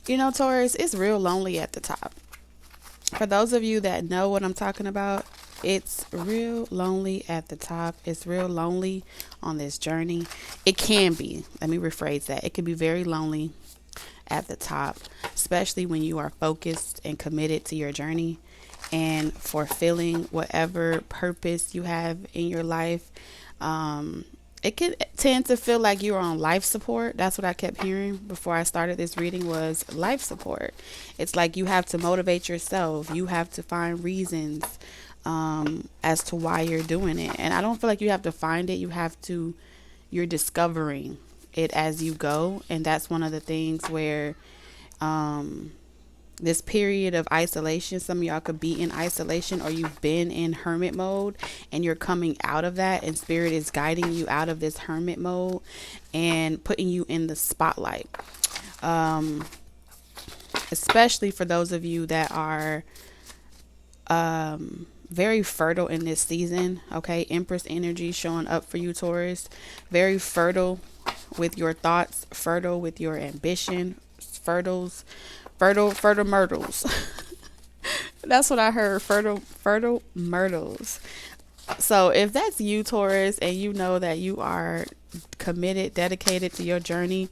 You know, Taurus, it's real lonely at the top. For those of you that know what I'm talking about, it's real lonely at the top. It's real lonely on this journey. It can be. Let me rephrase that. It can be very lonely at the top, especially when you are focused and committed to your journey and fulfilling whatever purpose you have in your life. Um, it could tend to feel like you're on life support. That's what I kept hearing before I started this reading was life support. It's like you have to motivate yourself. You have to find reasons as to why you're doing it. And I don't feel like you have to find it. You're discovering it as you go. And that's one of the things where um, this period of isolation, some of y'all could be in isolation or you've been in hermit mode and you're coming out of that, and spirit is guiding you out of this hermit mode and putting you in the spotlight. Um, Especially for those of you that are very fertile in this season. Okay, Empress energy showing up for you, Taurus. Very fertile with your thoughts, fertile with your ambition, fertile myrtles. That's what I heard. Fertile myrtles. So if that's you, Taurus, and you know that you are committed, dedicated to your journey,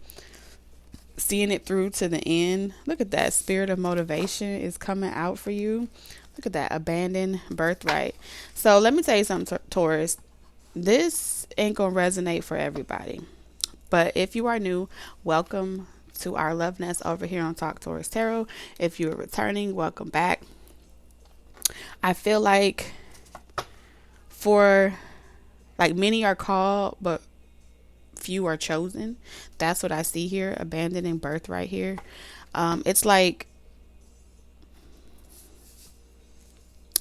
seeing it through to the end, look at that. Spirit of motivation is coming out for you. Look at that. Abandoned birthright. So let me tell you something, Taurus. This ain't going to resonate for everybody. But if you are new, welcome to our love nest over here on Talk Taurus Tarot. If you're returning, welcome back. I feel like for like many are called, but few are chosen. That's what I see here. Abandoning birthright here. It's like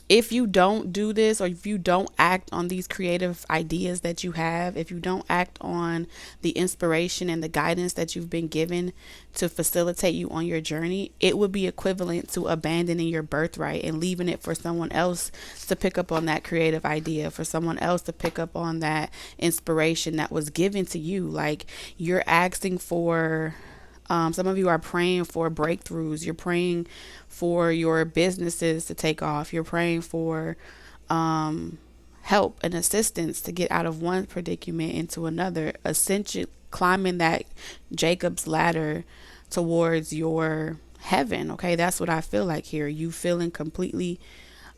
if you don't do this, or if you don't act on these creative ideas that you have, if you don't act on the inspiration and the guidance that you've been given to facilitate you on your journey, it would be equivalent to abandoning your birthright and leaving it for someone else to pick up on that creative idea, for someone else to pick up on that inspiration that was given to you. Like you're asking for some of you are praying for breakthroughs. You're praying for your businesses to take off. You're praying for help and assistance to get out of one predicament into another. Essentially, climbing that Jacob's ladder towards your heaven. Okay, that's what I feel like here. You feeling completely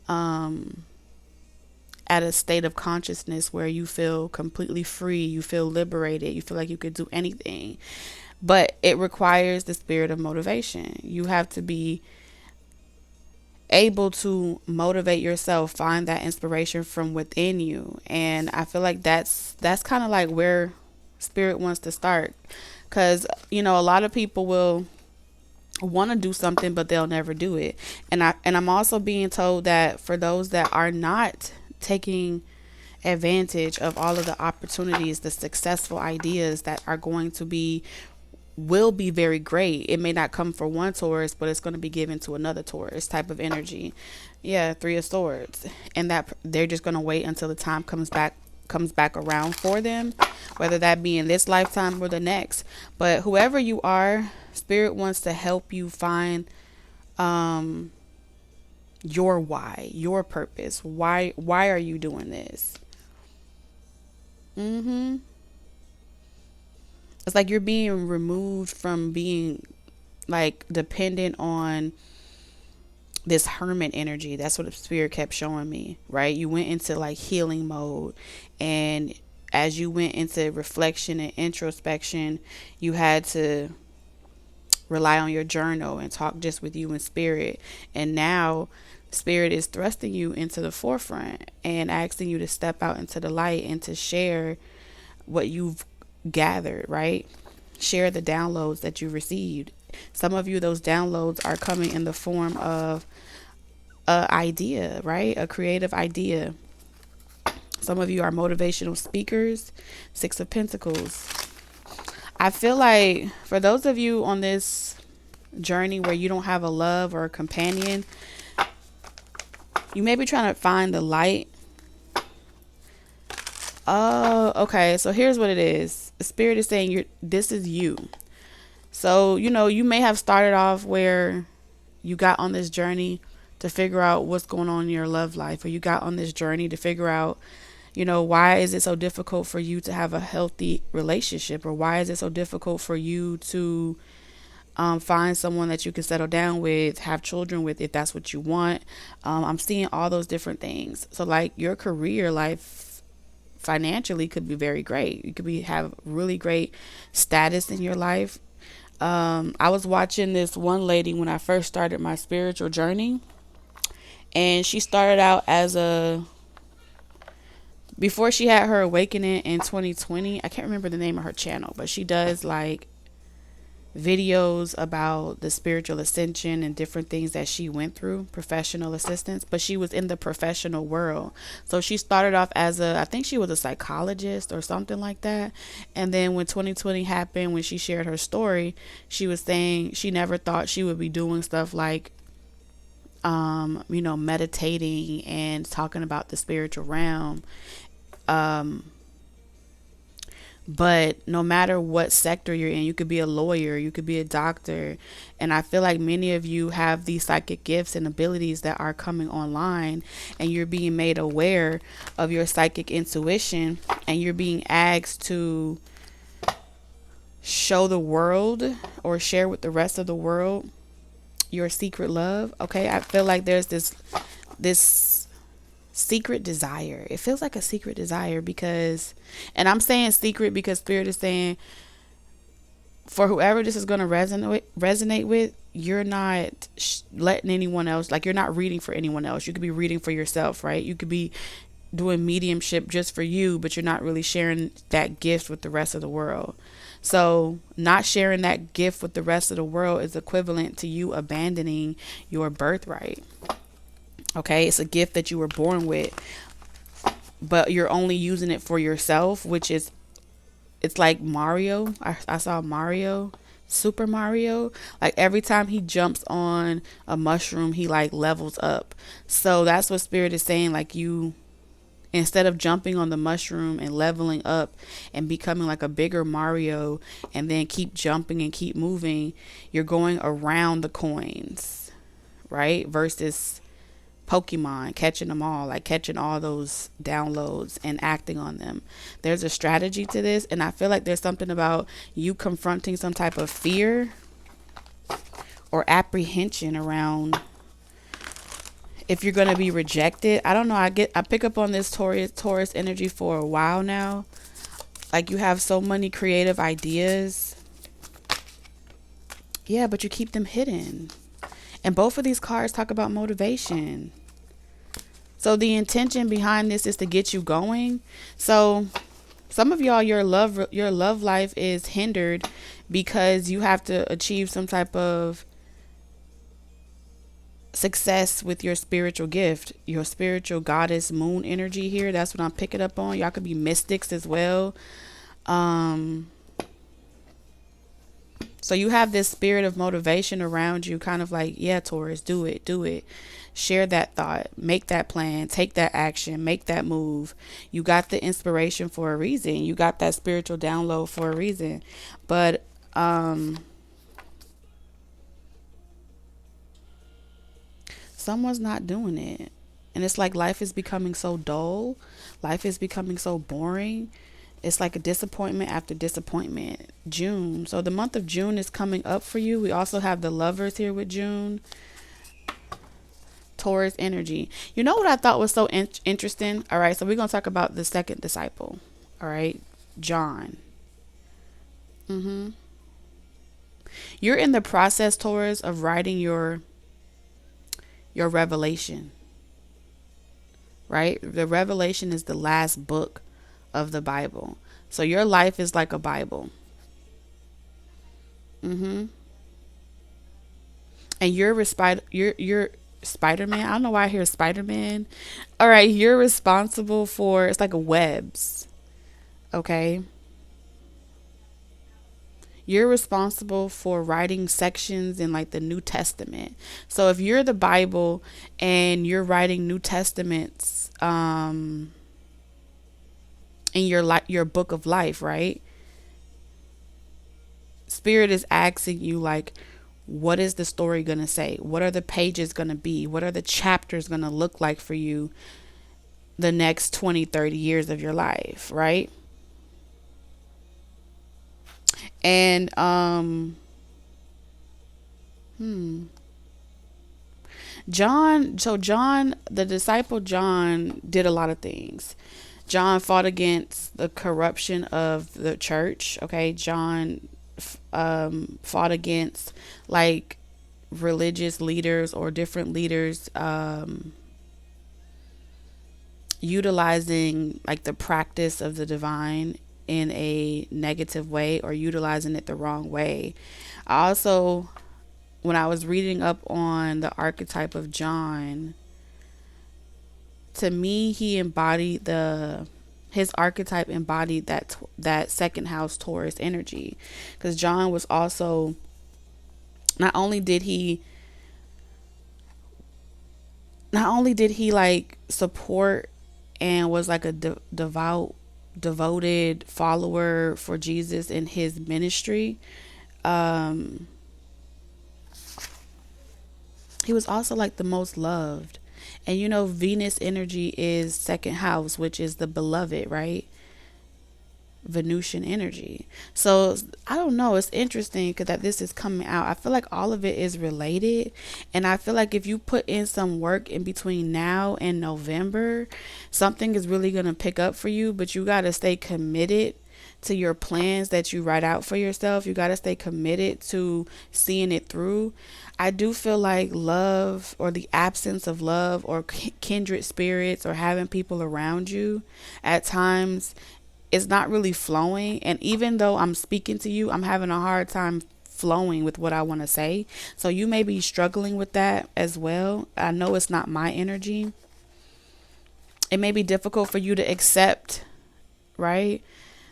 at a state of consciousness where you feel completely free. You feel liberated. You feel like you could do anything. But it requires the spirit of motivation. You have to be able to motivate yourself, find that inspiration from within you. And I feel like that's kind of like where spirit wants to start. Because, you know, a lot of people will want to do something, but they'll never do it. And I'm also being told that for those that are not taking advantage of all of the opportunities, the successful ideas that are going to be will be very great. It may not come for one Taurus, but it's going to be given to another Taurus type of energy. Yeah, Three of Swords. And that they're just going to wait until the time comes back around for them, whether that be in this lifetime or the next. But whoever you are, spirit wants to help you find your why, your purpose. Why are you doing this? It's like you're being removed from being like dependent on this hermit energy. That's what the spirit kept showing me, right? You went into like healing mode, and as you went into reflection and introspection, you had to rely on your journal and talk just with you in spirit. And now spirit is thrusting you into the forefront and asking you to step out into the light and to share what you've gathered, right? Share the downloads that you received. Some of you, those downloads are coming in the form of a idea, right? A creative idea. Some of you are motivational speakers. Six of Pentacles. I feel like for those of you on this journey where you don't have a love or a companion, you may be trying to find the light. Oh, okay. So here's what it is. The spirit is saying this is you. So, you may have started off where you got on this journey to figure out what's going on in your love life, or you got on this journey to figure out, why is it so difficult for you to have a healthy relationship, or why is it so difficult for you to find someone that you can settle down with, have children with, if that's what you want. I'm seeing all those different things. So like your career life financially could be very great. You could have really great status in your life. I was watching this one lady when I first started my spiritual journey, and she started out before she had her awakening in 2020. I can't remember the name of her channel, but she does like videos about the spiritual ascension and different things that she went through, professional assistance, but she was in the professional world. So she started off I think she was a psychologist or something like that. And then when 2020 happened, when she shared her story, she was saying she never thought she would be doing stuff like meditating and talking about the spiritual realm. But no matter what sector you're in, you could be a lawyer, you could be a doctor. And I feel like many of you have these psychic gifts and abilities that are coming online, and you're being made aware of your psychic intuition, and you're being asked to show the world or share with the rest of the world your secret love. Okay. I feel like there's this secret desire. It feels like a secret desire because, and I'm saying secret because Spirit is saying for whoever this is going to resonate with, you're not letting anyone else, like you're not reading for anyone else. You could be reading for yourself, right? You could be doing mediumship just for you, but you're not really sharing that gift with the rest of the world. So not sharing that gift with the rest of the world is equivalent to you abandoning your birthright. Okay, it's a gift that you were born with, but you're only using it for yourself, it's like Mario. I saw Mario, Super Mario. Like every time he jumps on a mushroom, he like levels up. So that's what Spirit is saying. Like you, instead of jumping on the mushroom and leveling up and becoming like a bigger Mario and then keep jumping and keep moving, you're going around the coins, right? Versus Pokemon, catching them all, like catching all those downloads and acting on them. There's a strategy to this, and I feel like there's something about you confronting some type of fear or apprehension around if you're going to be rejected. I don't know. I pick up on this Taurus energy for a while now. Like you have so many creative ideas. Yeah, but you keep them hidden. And both of these cards talk about motivation. So the intention behind this is to get you going. So some of y'all, your love life is hindered because you have to achieve some type of success with your spiritual gift, your spiritual goddess moon energy here. That's what I'm picking up on. Y'all could be mystics as well. So you have this spirit of motivation around you, kind of like, yeah, Taurus, do it. Share that thought, make that plan, take that action, make that move. You got the inspiration for a reason. You got that spiritual download for a reason. But someone's not doing it. And it's like life is becoming so dull. Life is becoming so boring. It's like a disappointment after disappointment. June. So the month of June is coming up for you. We also have the Lovers here with June. Taurus energy. You know what I thought was so interesting? All right. So we're going to talk about the second disciple. All right. John. You're in the process, Taurus, of writing your revelation. Right? The Revelation is the last book of the Bible. So your life is like a Bible. And you're Spider-Man. I don't know why I hear Spider-Man. All right, you're responsible for, it's like a webs. Okay? You're responsible for writing sections in like the New Testament. So if you're the Bible and you're writing New Testaments in your book of life, right? Spirit is asking you, like, what is the story going to say? What are the pages going to be? What are the chapters going to look like for you the next 20, 30 years of your life, right? And John, the disciple John, did a lot of things. John fought against the corruption of the church. Okay, John fought against, like, religious leaders or different leaders utilizing, like, the practice of the divine in a negative way, or utilizing it the wrong way. I also, when I was reading up on the archetype of John, to me, his archetype embodied that second house Taurus energy, because John was also, not only did he like support and was like a devoted follower for Jesus in his ministry, he was also like the most loved. And Venus energy is second house, which is the beloved, right? Venusian energy. So I don't know, it's interesting because that this is coming out. I feel like all of it is related, and I feel like if you put in some work in between now and November, something is really going to pick up for you. But you got to stay committed to your plans that you write out for yourself. You got to stay committed to seeing it through. I do feel like love, or the absence of love, or kindred spirits, or having people around you at times, it's not really flowing. And even though I'm speaking to you, I'm having a hard time flowing with what I want to say. So you may be struggling with that as well. I know it's not my energy. It may be difficult for you to accept, right?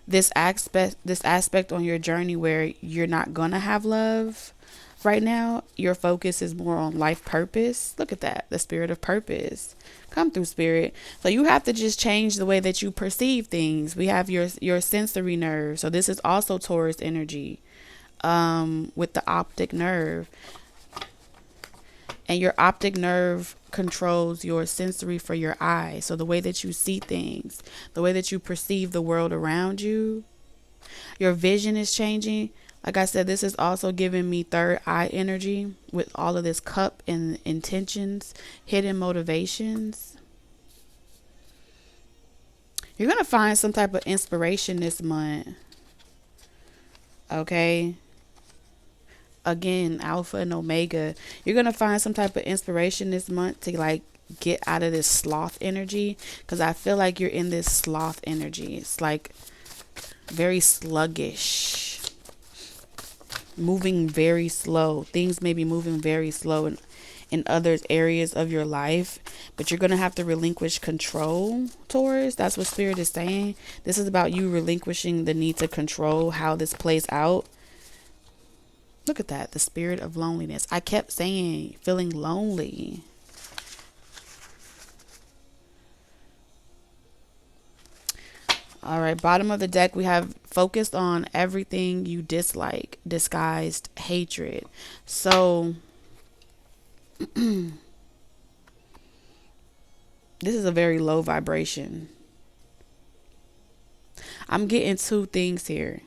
This aspect on your journey where you're not going to have love right now. Your focus is more on life purpose. Look at that. The spirit of purpose. Come through, spirit. So you have to just change the way that you perceive things. We have your sensory nerve. So this is also Taurus energy, with the optic nerve. And your optic nerve controls your sensory for your eyes. So the way that you see things, the way that you perceive the world around you, your vision is changing. Like I said, this is also giving me third eye energy with all of this cup and intentions, hidden motivations. You're going to find some type of inspiration this month. Okay. Again, Alpha and Omega. You're going to find some type of inspiration this month to, like, get out of this sloth energy. Because I feel like you're in this sloth energy. It's like very sluggish. Moving very slow. Things may be moving very slow in other areas of your life, but you're going to have to relinquish control, Taurus. That's what Spirit is saying. This is about you relinquishing the need to control how this plays out. Look at that, the spirit of loneliness. I kept saying feeling lonely. All right, bottom of the deck, we have focused on everything you dislike, disguised hatred. So this is a very low vibration. I'm getting two things here.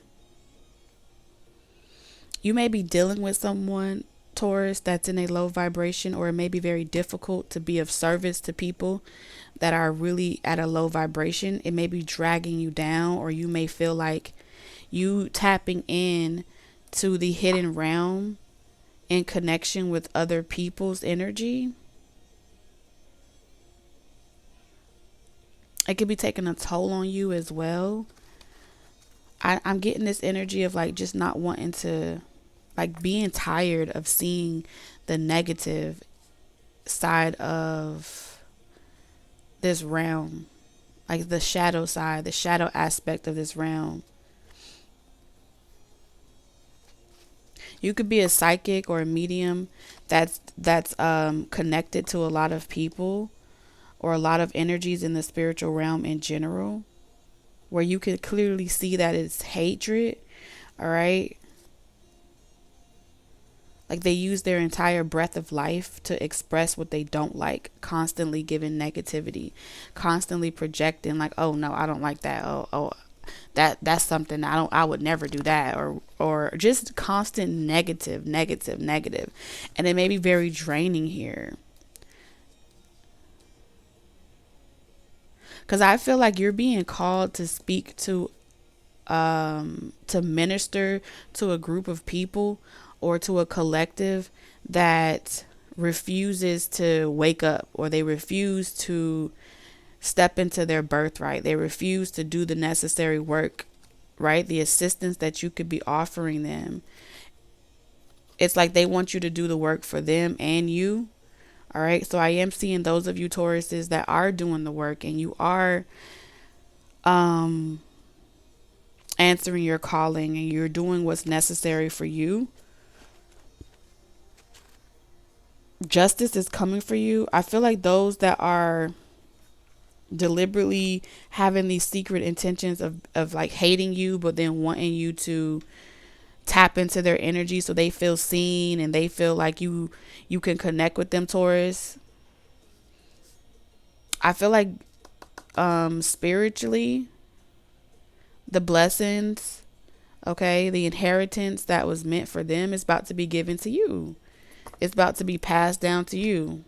You may be dealing with someone, Taurus, that's in a low vibration, or it may be very difficult to be of service to people that are really at a low vibration. It may be dragging you down, or you may feel like you tapping in to the hidden realm in connection with other people's energy. It could be taking a toll on you as well. I'm getting this energy of, like, just not wanting to, like, being tired of seeing the negative side of this realm, like the shadow side, the shadow aspect of this realm. You could be a psychic or a medium that's connected to a lot of people or a lot of energies in the spiritual realm in general, where you could clearly see that it's hatred. All right. Like they use their entire breath of life to express what they don't like, constantly giving negativity, constantly projecting like, oh no, I don't like that. Oh, that's something I would never do that, or just constant negative. And it may be very draining here. Cuz I feel like you're being called to speak to minister to a group of people or to a collective that refuses to wake up, or they refuse to step into their birthright. They refuse to do the necessary work, right? The assistance that you could be offering them. It's like they want you to do the work for them and you. All right. So I am seeing those of you Tauruses that are doing the work, and you are answering your calling, and you're doing what's necessary for you. Justice is coming for you. I feel like those that are deliberately having these secret intentions of like hating you, but then wanting you to tap into their energy so they feel seen and they feel like you can connect with them, Taurus. I feel like spiritually, the blessings, okay, the inheritance that was meant for them is about to be given to you. It's about to be passed down to you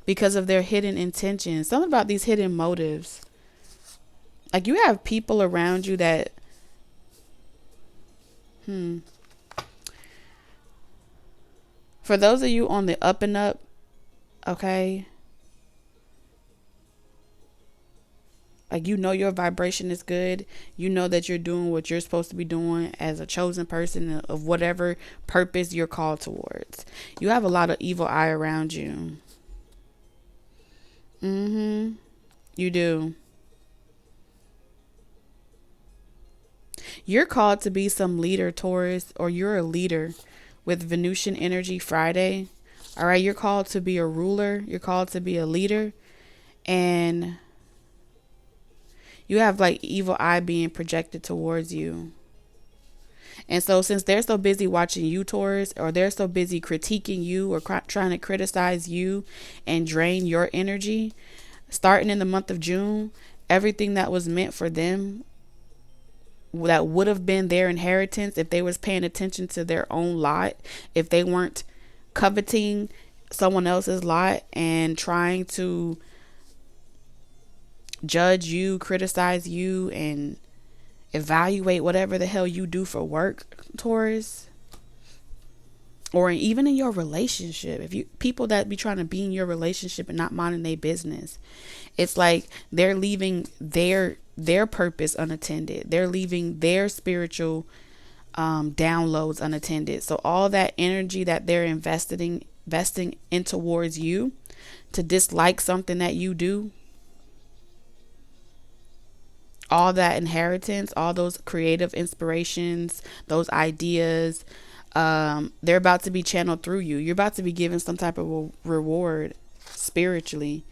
because of their hidden intentions. Something about these hidden motives. Like you have people around you that for those of you on the up and up, okay, like you know your vibration is good. You know that you're doing what you're supposed to be doing as a chosen person of whatever purpose you're called towards. You have a lot of evil eye around you. You do. You're called to be some leader, Taurus, or you're a leader with Venusian energy Friday. All right. You're called to be a ruler. You're called to be a leader. And you have like evil eye being projected towards you. And so since they're so busy watching you, Taurus, or they're so busy critiquing you or trying to criticize you and drain your energy, starting in the month of June, everything that was meant for them, that would have been their inheritance if they was paying attention to their own lot, if they weren't coveting someone else's lot and trying to judge you, criticize you, and evaluate whatever the hell you do for work, Taurus, or even in your relationship. If you people that be trying to be in your relationship and not minding their business, it's like they're leaving their purpose unattended. They're leaving their spiritual downloads unattended. So all that energy that they're investing in towards you to dislike something that you do, all that inheritance, all those creative inspirations, those ideas, they're about to be channeled through you. You're about to be given some type of reward spiritually,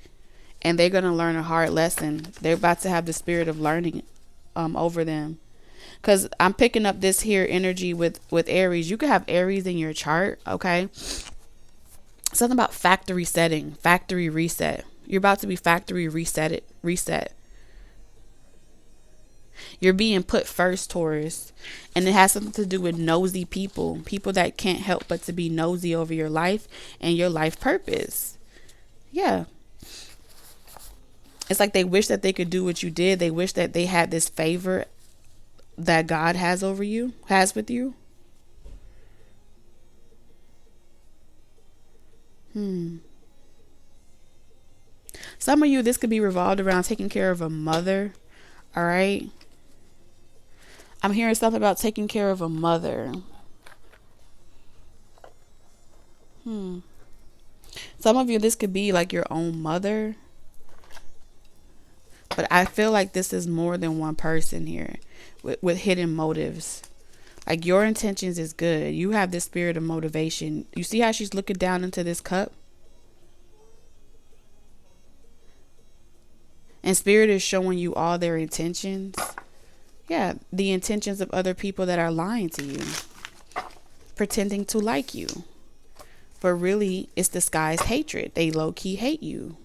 and they're going to learn a hard lesson. They're about to have the spirit of learning over them. Because I'm picking up this here energy with Aries. You could have Aries in your chart, okay? Something about factory setting, factory reset. You're about to be factory reset. You're being put first, Taurus, and it has something to do with nosy people that can't help but to be nosy over your life and your life purpose. Yeah. It's like they wish that they could do what you did. They wish that they had this favor that God has over you, has with you. Some of you, this could be revolved around taking care of a mother. All right. I'm hearing something about taking care of a mother. Some of you, this could be like your own mother. But I feel like this is more than one person here with hidden motives. Like your intentions is good. You have this spirit of motivation. You see how she's looking down into this cup? And spirit is showing you all their intentions. Yeah, the intentions of other people that are lying to you. pretending to like you, but really it's disguised hatred. They low-key hate you.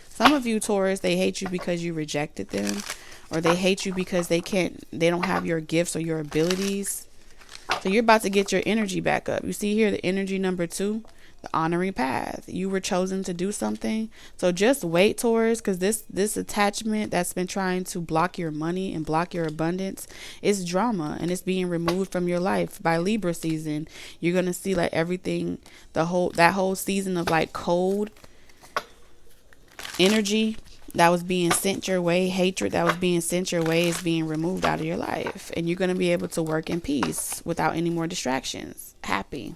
Some of you Taurus, they hate you because you rejected them, or they hate you because they don't have your gifts or your abilities. So you're about to get your energy back up. You see here the energy number 2, the honoring path. You were chosen to do something. So just wait, Taurus, because this attachment that's been trying to block your money and block your abundance is drama, and it's being removed from your life. By Libra season, you're gonna see like everything, that whole season of like cold energy that was being sent your way, hatred that was being sent your way, is being removed out of your life, and you're going to be able to work in peace without any more distractions. Happy.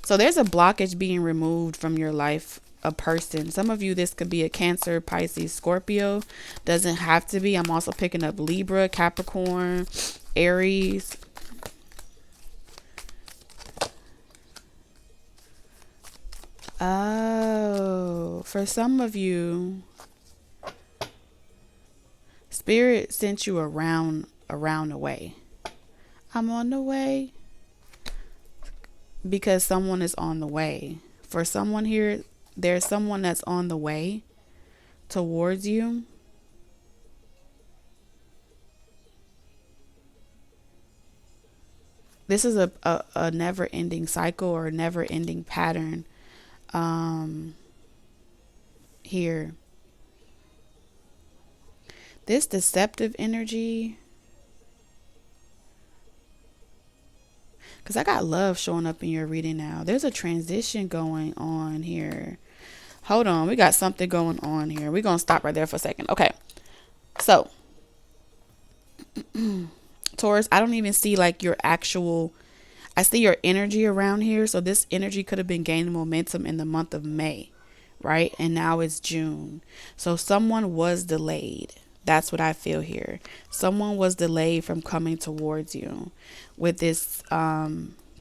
So there's a blockage being removed from your life, a person. Some of you, this could be a Cancer, Pisces, Scorpio. Doesn't have to be. I'm also picking up Libra, Capricorn, Aries. Oh, for some of you, Spirit sent you around the way. I'm on the way. Because someone is on the way. For someone here, there's someone that's on the way towards you. This is a never-ending cycle or a never-ending pattern here. This deceptive energy, because I got love showing up in your reading now. There's a transition going on here. Hold on. We got something going on here. We're going to stop right there for a second. Okay. So, Taurus, I don't even see like your actual, I see your energy around here. So this energy could have been gaining momentum in the month of May, right? And now it's June. So someone was delayed. That's what I feel here. Someone was delayed from coming towards you with this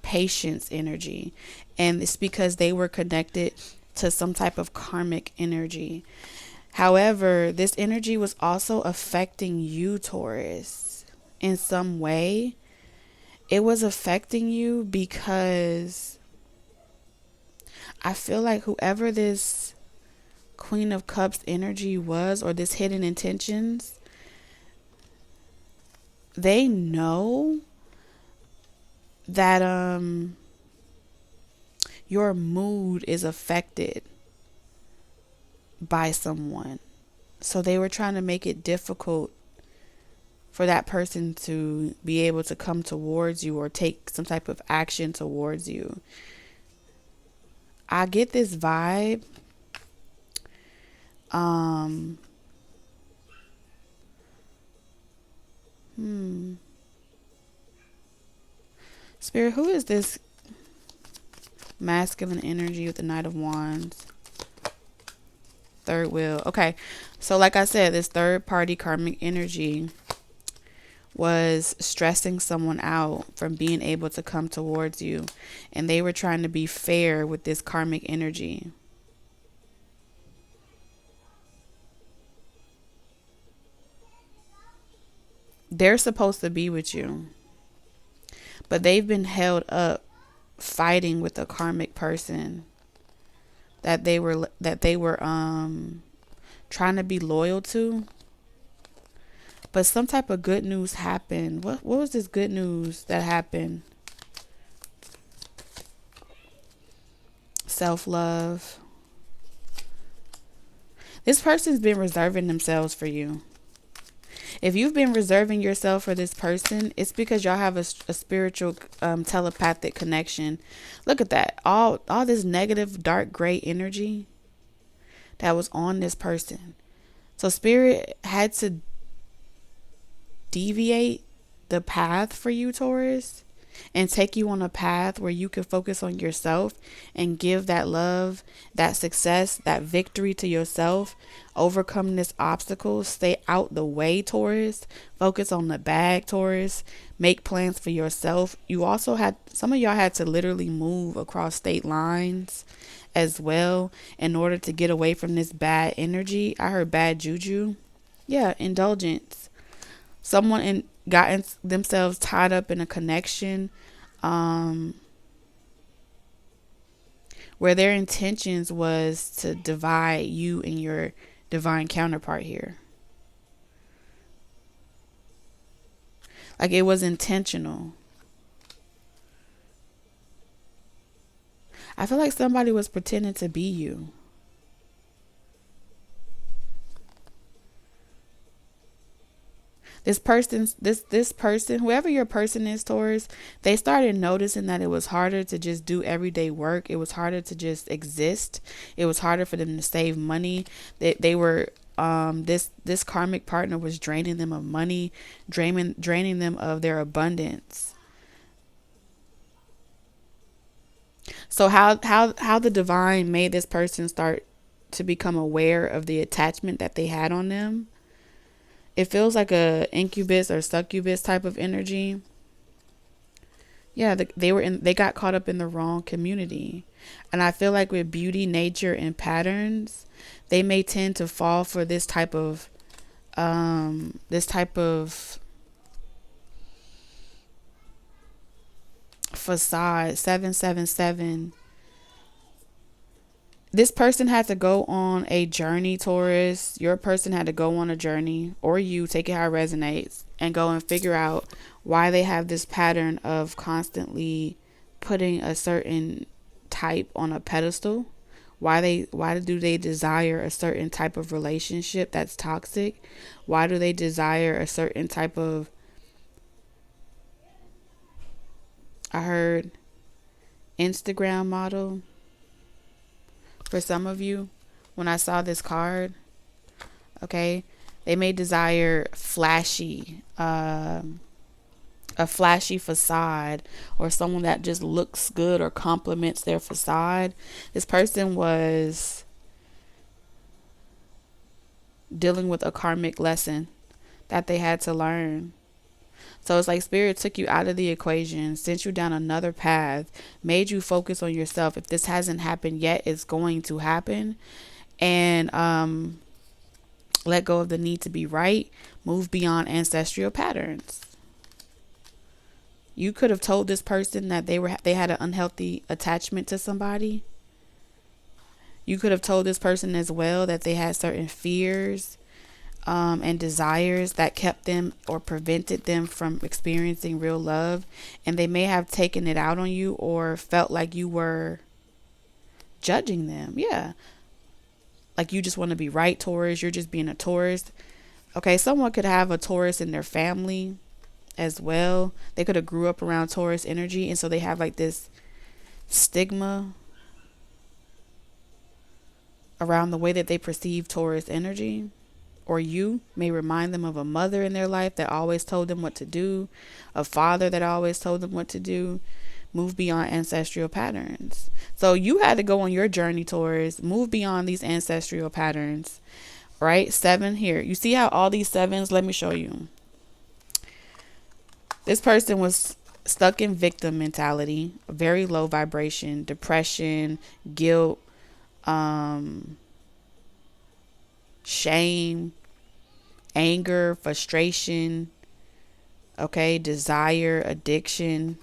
patience energy. And it's because they were connected to some type of karmic energy. However, this energy was also affecting you, Taurus, in some way. It was affecting you because I feel like whoever this Queen of Cups energy was, or this hidden intentions, they know that your mood is affected by someone. So they were trying to make it difficult for that person to be able to come towards you or take some type of action towards you. I get this vibe. Spirit, who is this masculine energy with the Knight of Wands? Third wheel. Okay. So like I said, this third party karmic energy was stressing someone out from being able to come towards you. And they were trying to be fair with this karmic energy. They're supposed to be with you, but they've been held up fighting with a karmic person that they were trying to be loyal to. But some type of good news happened. What was this good news that happened? Self-love. This person's been reserving themselves for you. If you've been reserving yourself for this person, it's because y'all have a spiritual telepathic connection. Look at that. All this negative, dark, gray energy that was on this person. So Spirit had to deviate the path for you, Taurus, and take you on a path where you can focus on yourself and give that love, that success, that victory to yourself. Overcome this obstacle. Stay out the way, Taurus. Focus on the bag, Taurus. Make plans for yourself. You also had, some of y'all had to literally move across state lines as well in order to get away from this bad energy. I heard bad juju. Yeah, indulgence. Someone gotten themselves tied up in a connection um, where their intentions was to divide you and your divine counterpart here. Like it was intentional. I feel like somebody was pretending to be you. This person, whoever your person is, Taurus, they started noticing that it was harder to just do everyday work. It was harder to just exist. It was harder for them to save money. They were this karmic partner was draining them of money, draining them of their abundance. So how the divine made this person start to become aware of the attachment that they had on them. It feels like a incubus or succubus type of energy. Yeah, they got caught up in the wrong community. And I feel like with beauty, nature, and patterns, they may tend to fall for this type of facade. 777. This person had to go on a journey, Taurus. Your person had to go on a journey, or you, take it how it resonates, and go and figure out why they have this pattern of constantly putting a certain type on a pedestal. Why do they desire a certain type of relationship that's toxic? Why do they desire a certain type of, I heard, Instagram model? For some of you, when I saw this card, okay, they may desire a flashy facade, or someone that just looks good or complements their facade. This person was dealing with a karmic lesson that they had to learn. So it's like Spirit took you out of the equation, sent you down another path, made you focus on yourself. If this hasn't happened yet, it's going to happen. And let go of the need to be right. Move beyond ancestral patterns. You could have told this person that they had an unhealthy attachment to somebody. You could have told this person as well that they had certain fears and desires that kept them or prevented them from experiencing real love. And they may have taken it out on you or felt like you were judging them. Yeah. Like you just want to be right, Taurus. You're just being a Taurus. Okay, someone could have a Taurus in their family as well. They could have grew up around Taurus energy, and so they have like this stigma around the way that they perceive Taurus energy. Or you may remind them of a mother in their life that always told them what to do, a father that always told them what to do. Move beyond ancestral patterns. So you had to go on your journey, Taurus. Move beyond these ancestral patterns, right? 7 here. You see how all these 7s, let me show you. This person was stuck in victim mentality, very low vibration, depression, guilt, shame, anger, frustration, okay, desire, addiction.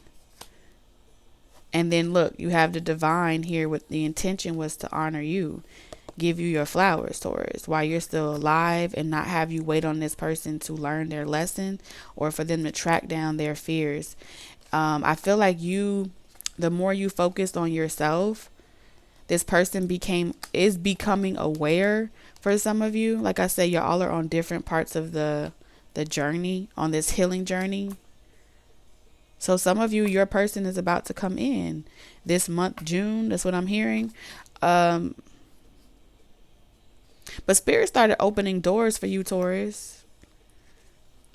And then look, you have the divine here with the intention was to honor you, give you your flowers, Taurus, while you're still alive, and not have you wait on this person to learn their lesson or for them to track down their fears. I feel like the more you focused on yourself, this person is becoming aware. For some of you, like I said, you all are on different parts of the journey, on this healing journey. So some of you, your person is about to come in this month, June. That's what I'm hearing. But Spirit started opening doors for you, Taurus.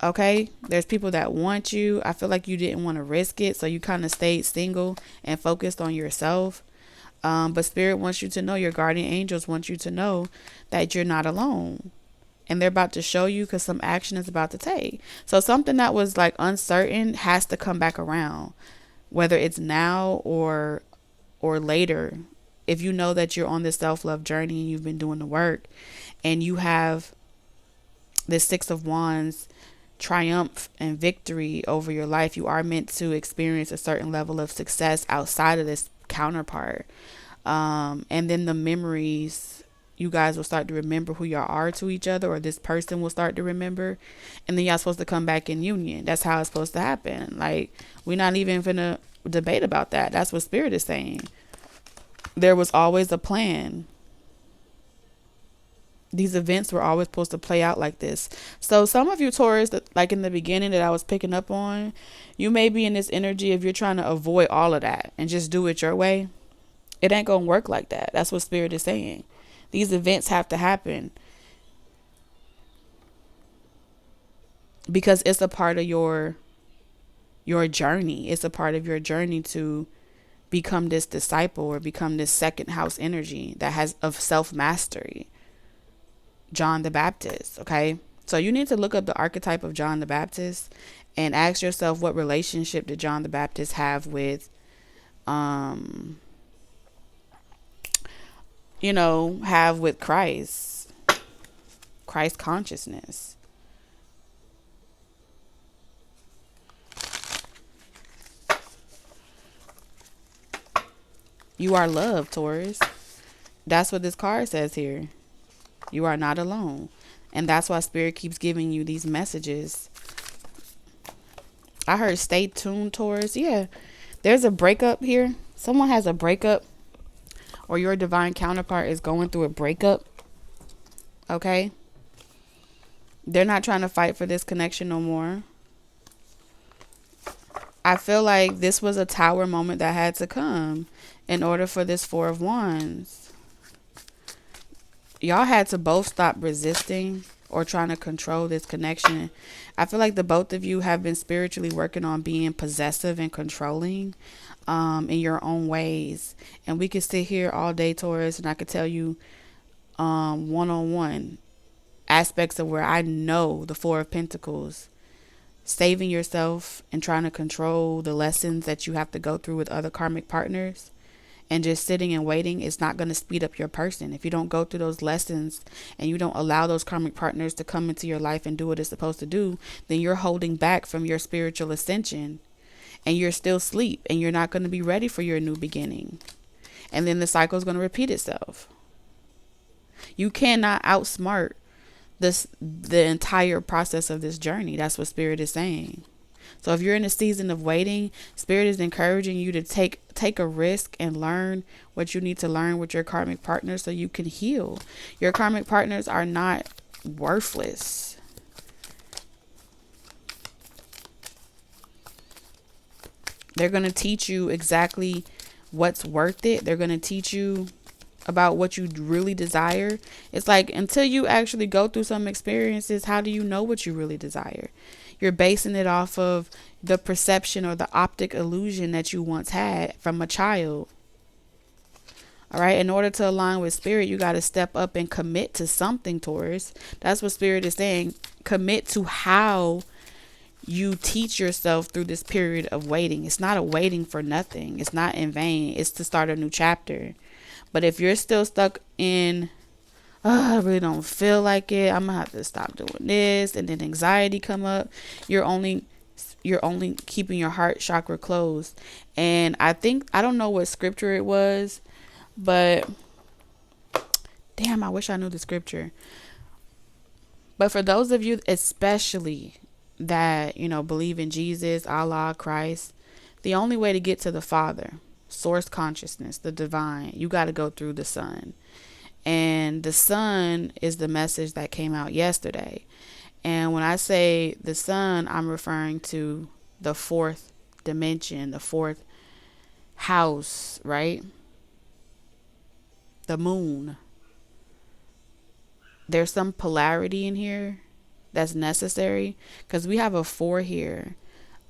Okay, there's people that want you. I feel like you didn't want to risk it, so you kind of stayed single and focused on yourself. But Spirit wants you to know, your guardian angels want you to know that you're not alone. And they're about to show you, because some action is about to take. So something that was like uncertain has to come back around, whether it's now or later. If you know that you're on this self-love journey and you've been doing the work, and you have this 6 of Wands triumph and victory over your life. You are meant to experience a certain level of success outside of this counterpart. And then the memories, you guys will start to remember who y'all are to each other, or this person will start to remember, and then y'all supposed to come back in union. That's how it's supposed to happen. Like, we're not even finna debate about that. That's what Spirit is saying. There was always a plan. These events were always supposed to play out like this. So some of you Taurus, that, like in the beginning that I was picking up on, you may be in this energy if you're trying to avoid all of that and just do it your way. It ain't gonna work like that. That's what Spirit is saying. These events have to happen because it's a part of your journey. It's a part of your journey to become this disciple or become this second house energy that has of self-mastery. John the Baptist, okay? So you need to look up the archetype of John the Baptist and ask yourself, what relationship did John the Baptist have with have with Christ consciousness. You are loved, Taurus. That's what this card says here. You are not alone. And that's why Spirit keeps giving you these messages. I heard stay tuned, Taurus. Yeah, there's a breakup here. Someone has a breakup, or your divine counterpart is going through a breakup. Okay? They're not trying to fight for this connection no more. I feel like this was a tower moment that had to come in order for this Four of Wands. Y'all had to both stop resisting or trying to control this connection. I feel like the both of you have been spiritually working on being possessive and controlling in your own ways. And we could sit here all day, Taurus, and I could tell you one-on-one aspects of where I know the Four of Pentacles, saving yourself and trying to control the lessons that you have to go through with other karmic partners. And just sitting and waiting is not going to speed up your person. If you don't go through those lessons and you don't allow those karmic partners to come into your life and do what it's supposed to do, then you're holding back from your spiritual ascension, and you're still asleep, and you're not going to be ready for your new beginning. And then the cycle is going to repeat itself. You cannot outsmart the entire process of this journey. That's what Spirit is saying. So if you're in a season of waiting, Spirit is encouraging you to take a risk and learn what you need to learn with your karmic partner so you can heal. Your karmic partners are not worthless. They're going to teach you exactly what's worth it. They're going to teach you about what you really desire. It's like, until you actually go through some experiences, how do you know what you really desire? You're basing it off of the perception or the optic illusion that you once had from a child. All right. In order to align with Spirit, you got to step up and commit to something, Taurus. That's what Spirit is saying. Commit to how you teach yourself through this period of waiting. It's not a waiting for nothing. It's not in vain. It's to start a new chapter. But if you're still stuck in, I really don't feel like it, I'm gonna have to stop doing this, and then anxiety come up, you're only keeping your heart chakra closed. And I don't know what scripture it was, but damn, I wish I knew the scripture. But for those of you especially that, believe in Jesus, Allah, Christ, the only way to get to the Father, source consciousness, the divine, you got to go through the Son. And the Son is the message that came out yesterday. And when I say the Son, I'm referring to the fourth dimension, the fourth house, right? The moon. There's some polarity in here that's necessary because we have a 4 here.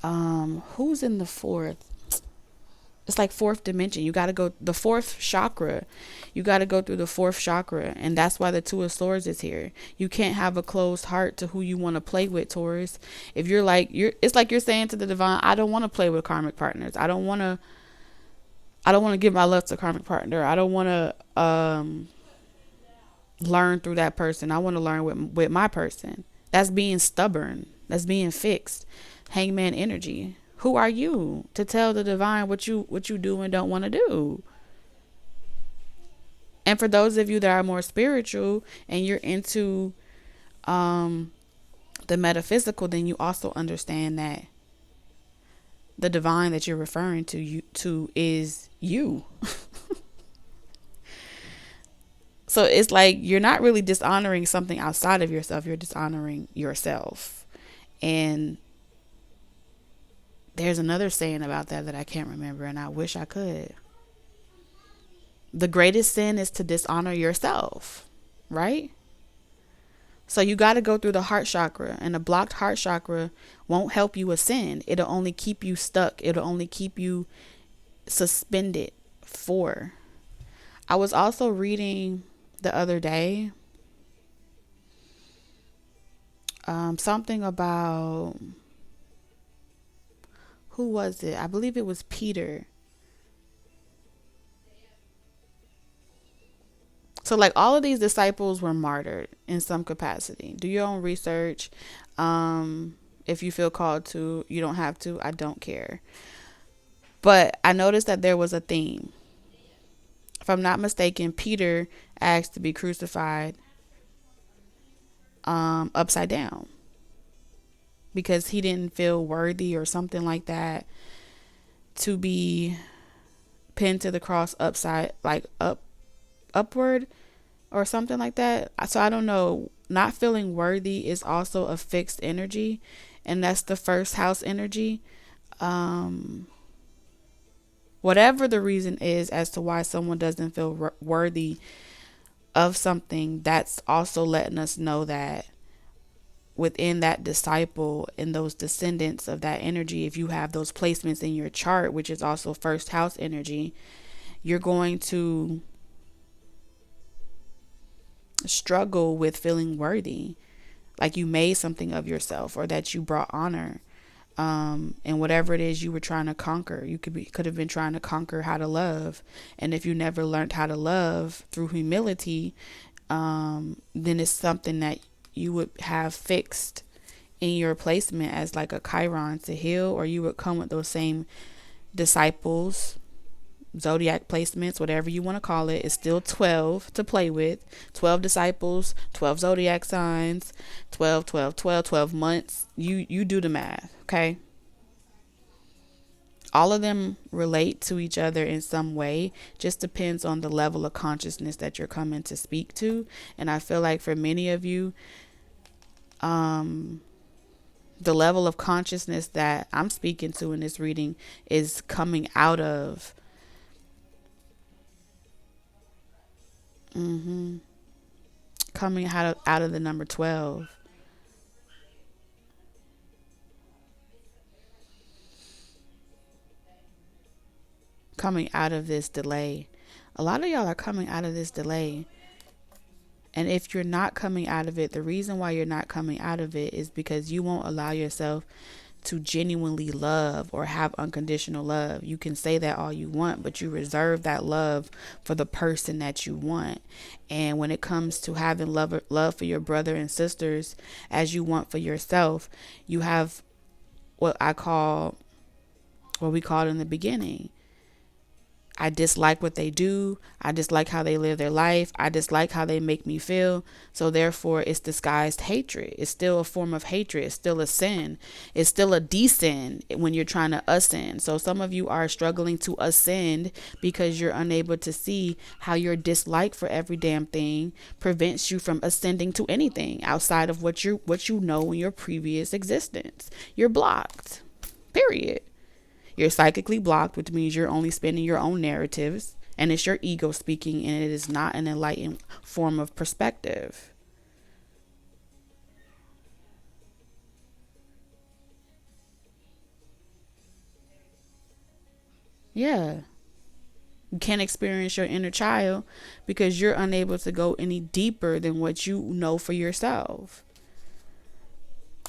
Who's in the fourth? It's like fourth dimension. You got to go the fourth chakra. You got to go through the fourth chakra. And that's why the Two of Swords is here. You can't have a closed heart to who you want to play with, Taurus. If it's like you're saying to the divine, I don't want to play with karmic partners. I don't want to give my love to a karmic partner. I don't want to learn through that person. I want to learn with my person. That's being stubborn. that's being fixed. Hangman energy. Who are you to tell the divine what you do and don't want to do? And for those of you that are more spiritual and you're into the metaphysical, then you also understand that the divine that you're referring to is you. So it's like you're not really dishonoring something outside of yourself, you're dishonoring yourself. And there's another saying about that I can't remember, and I wish I could. The greatest sin is to dishonor yourself, right? So you got to go through the heart chakra, and a blocked heart chakra won't help you ascend. It'll only keep you stuck. It'll only keep you suspended for. I was also reading the other day something about, who was it? I believe it was Peter. So like all of these disciples were martyred in some capacity. Do your own research. If you feel called to, you don't have to. I don't care. But I noticed that there was a theme. If I'm not mistaken, Peter asked to be crucified upside down because he didn't feel worthy or something like that to be pinned to the cross upward or something like that. So I don't know. Not feeling worthy is also a fixed energy, and that's the first house energy. Whatever the reason is as to why someone doesn't feel worthy of something, that's also letting us know that within that disciple and those descendants of that energy, if you have those placements in your chart, which is also first house energy, you're going to struggle with feeling worthy, like you made something of yourself or that you brought honor. And whatever it is you were trying to conquer, you could have been trying to conquer how to love. And if you never learned how to love through humility, then it's something that you would have fixed in your placement as like a Chiron to heal, or you would come with those same disciples, zodiac placements, whatever you want to call it. It's still 12 to play with. 12 disciples, 12 zodiac signs, 12, 12, 12, 12 months. You do the math, okay? All of them relate to each other in some way. Just depends on the level of consciousness that you're coming to speak to. And I feel like for many of you, the level of consciousness that I'm speaking to in this reading is coming out of coming out of the number 12. Coming out of this delay. A lot of y'all are coming out of this delay. And if you're not coming out of it, the reason why you're not coming out of it is because you won't allow yourself to genuinely love or have unconditional love. You can say that all you want, but you reserve that love for the person that you want. And when it comes to having love for your brother and sisters as you want for yourself, you have what we called in the beginning. I dislike what they do. I dislike how they live their life. I dislike how they make me feel. So therefore, it's disguised hatred. It's still a form of hatred. It's still a sin. It's still a descend when you're trying to ascend. So some of you are struggling to ascend because you're unable to see how your dislike for every damn thing prevents you from ascending to anything outside of what you know in your previous existence. You're blocked. Period. You're psychically blocked, which means you're only spinning your own narratives, and it's your ego speaking, and it is not an enlightened form of perspective. Yeah. You can't experience your inner child because you're unable to go any deeper than what you know for yourself.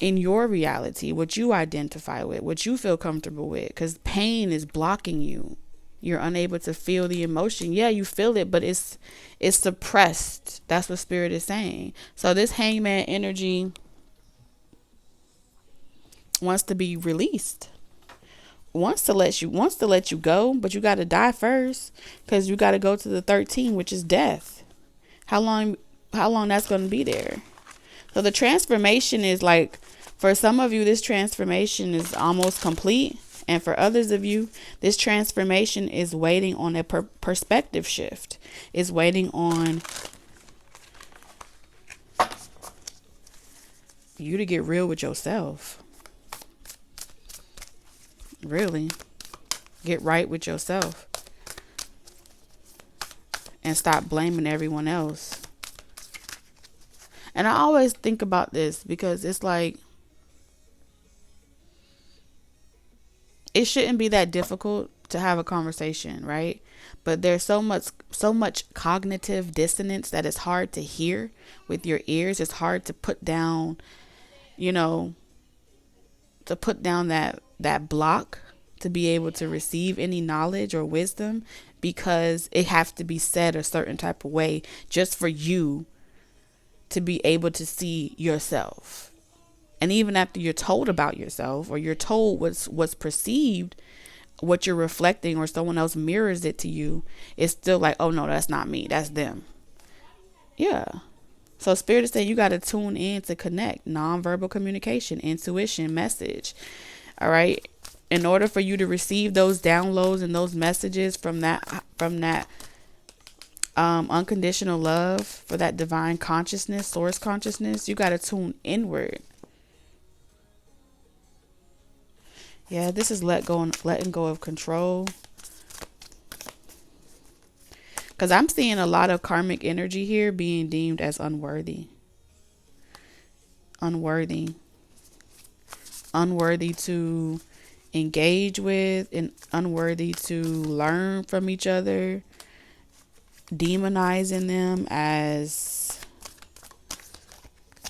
In your reality, what you identify with, what you feel comfortable with, because pain is blocking you. You're unable to feel the emotion. Yeah, you feel it, but it's suppressed. That's what spirit is saying. So this hangman energy wants to be released, wants to let you go, but you got to die first, because you got to go to the 13, which is death. How long that's going to be there? So the transformation is like, for some of you, this transformation is almost complete. And for others of you, this transformation is waiting on a perspective shift. It's waiting on you to get real with yourself. Really. Get right with yourself. And stop blaming everyone else. And I always think about this, because it's like, it shouldn't be that difficult to have a conversation, right? But there's so much cognitive dissonance that it's hard to hear with your ears. It's hard to put down, that block to be able to receive any knowledge or wisdom, because it has to be said a certain type of way just for you to be able to see yourself. And even after you're told about yourself, or you're told what's perceived, what you're reflecting, or someone else mirrors it to you, it's still like, oh no, that's not me, that's them. Yeah. So Spirit is saying you got to tune in to connect. Nonverbal communication, intuition, message. All right. In order for you to receive those downloads and those messages from that unconditional love, for that divine consciousness, source consciousness, you got to tune inward. Yeah, this is letting go of control. Because I'm seeing a lot of karmic energy here being deemed as unworthy. Unworthy to engage with, and unworthy to learn from each other. Demonizing them as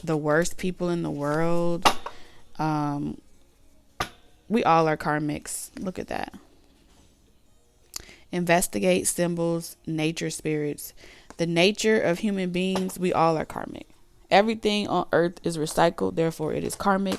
the worst people in the world. We all are karmics. Look at that. Investigate symbols, nature, spirits. The nature of human beings, we all are karmic. Everything on earth is recycled, therefore it is karmic.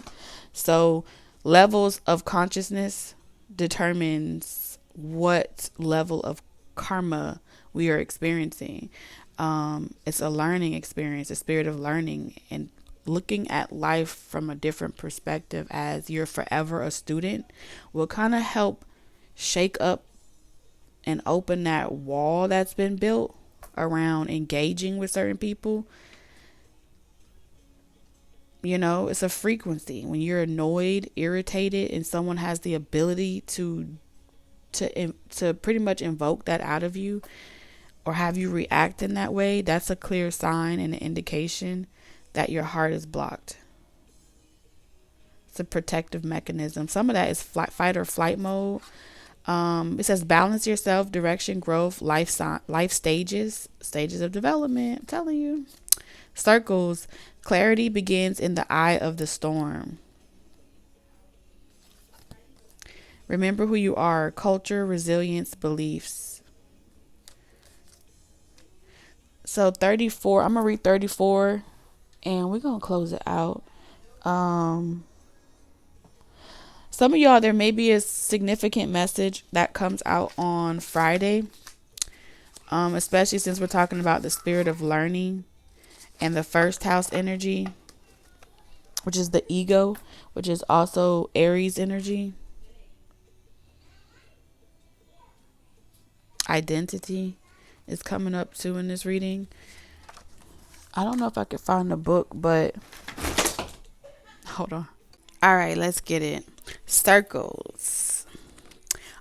So levels of consciousness determines what level of karma we are experiencing. It's a learning experience, a spirit of learning, and looking at life from a different perspective, as you're forever a student, will kind of help shake up and open that wall that's been built around engaging with certain people. It's a frequency. When you're annoyed, irritated, and someone has the ability to pretty much invoke that out of you, or have you react in that way, that's a clear sign and an indication that your heart is blocked. It's a protective mechanism. Some of that is fight or flight mode. It says balance yourself, direction, growth, life stages of development. I'm telling you. Circles, clarity begins in the eye of the storm. Remember who you are, culture, resilience, beliefs. So 34, I'm going to read 34 and we're going to close it out. Some of y'all, there may be a significant message that comes out on Friday, especially since we're talking about the spirit of learning and the first house energy, which is the ego, which is also Aries energy. Identity is coming up too in this reading. I don't know if I could find the book, but hold on. All right, let's get it. Circles.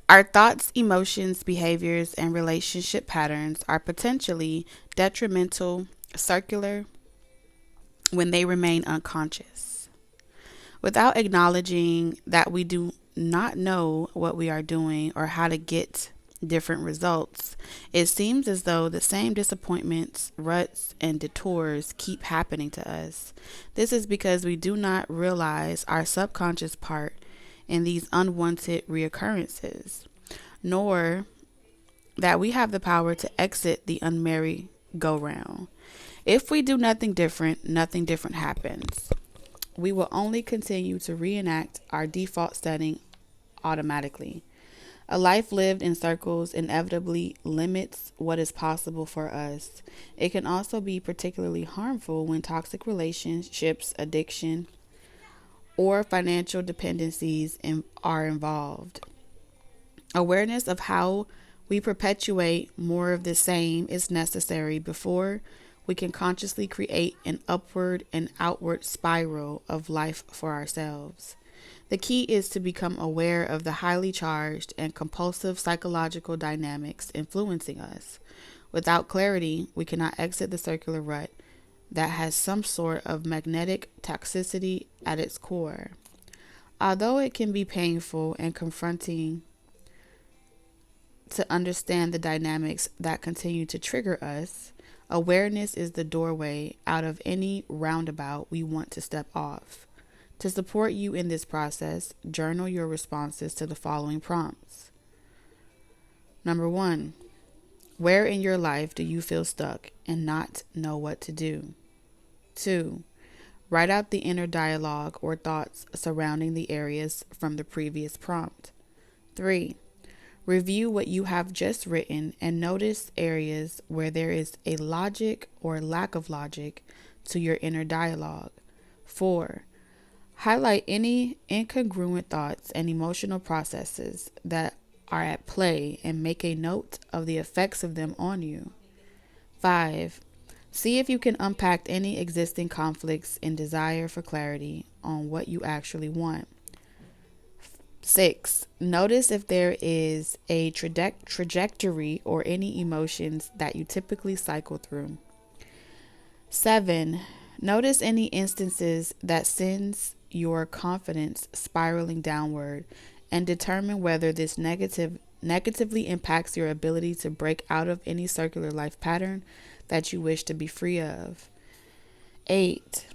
Our thoughts, emotions, behaviors, and relationship patterns are potentially detrimental, circular, when they remain unconscious. Without acknowledging that we do not know what we are doing or how to get different results, it seems as though the same disappointments, ruts, and detours keep happening to us. This is because we do not realize our subconscious part in these unwanted reoccurrences, nor that we have the power to exit the unmerry go-round. If we do nothing different happens. we will only continue to reenact our default setting automatically. A life lived in circles inevitably limits what is possible for us. It can also be particularly harmful when toxic relationships, addiction, or financial dependencies are involved. Awareness of how we perpetuate more of the same is necessary before we can consciously create an upward and outward spiral of life for ourselves. The key is to become aware of the highly charged and compulsive psychological dynamics influencing us. Without clarity, we cannot exit the circular rut that has some sort of magnetic toxicity at its core. Although it can be painful and confronting to understand the dynamics that continue to trigger us, awareness is the doorway out of any roundabout we want to step off. To support you in this process, journal your responses to the following prompts. Number 1, where in your life do you feel stuck and not know what to do? 2, write out the inner dialogue or thoughts surrounding the areas from the previous prompt. 3, review what you have just written and notice areas where there is a logic or lack of logic to your inner dialogue. 4, highlight any incongruent thoughts and emotional processes that are at play and make a note of the effects of them on you. 5, see if you can unpack any existing conflicts in desire for clarity on what you actually want. 6, notice if there is a trajectory or any emotions that you typically cycle through. 7, notice any instances that sends your confidence spiraling downward and determine whether this negatively impacts your ability to break out of any circular life pattern that you wish to be free of. 8,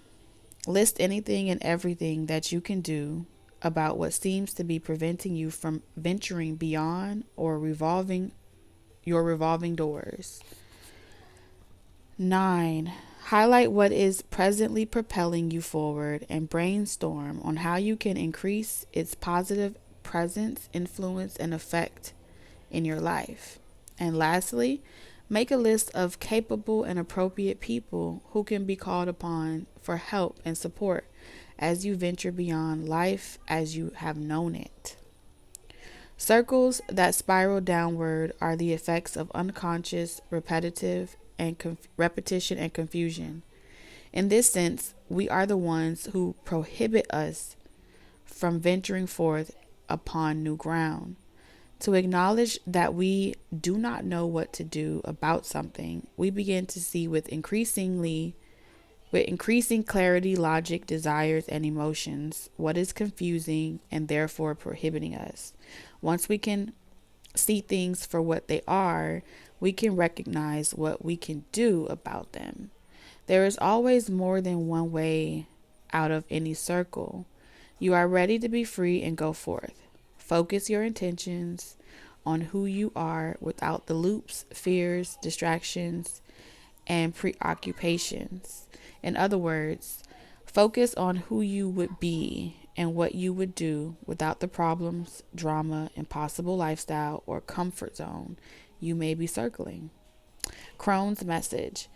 list anything and everything that you can do about what seems to be preventing you from venturing beyond or revolving doors. 9, highlight what is presently propelling you forward and brainstorm on how you can increase its positive presence, influence, and effect in your life. And lastly, make a list of capable and appropriate people who can be called upon for help and support as you venture beyond life as you have known it. Circles that spiral downward are the effects of unconscious, repetitive, and repetition and confusion. In this sense, we are the ones who prohibit us from venturing forth upon new ground. To acknowledge that we do not know what to do about something, we begin to see with increasing clarity, logic, desires, and emotions what is confusing and therefore prohibiting us. Once we can see things for what they are, we can recognize what we can do about them. There is always more than one way out of any circle. You are ready to be free and go forth. Focus your intentions on who you are without the loops, fears, distractions, and preoccupations. In other words, focus on who you would be and what you would do without the problems, drama, impossible lifestyle, or comfort zone you may be circling. Crone's message.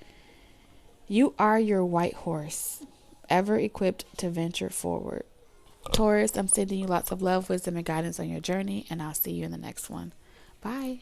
You are your white horse, ever equipped to venture forward. Taurus, I'm sending you lots of love, wisdom, and guidance on your journey, and I'll see you in the next one. Bye.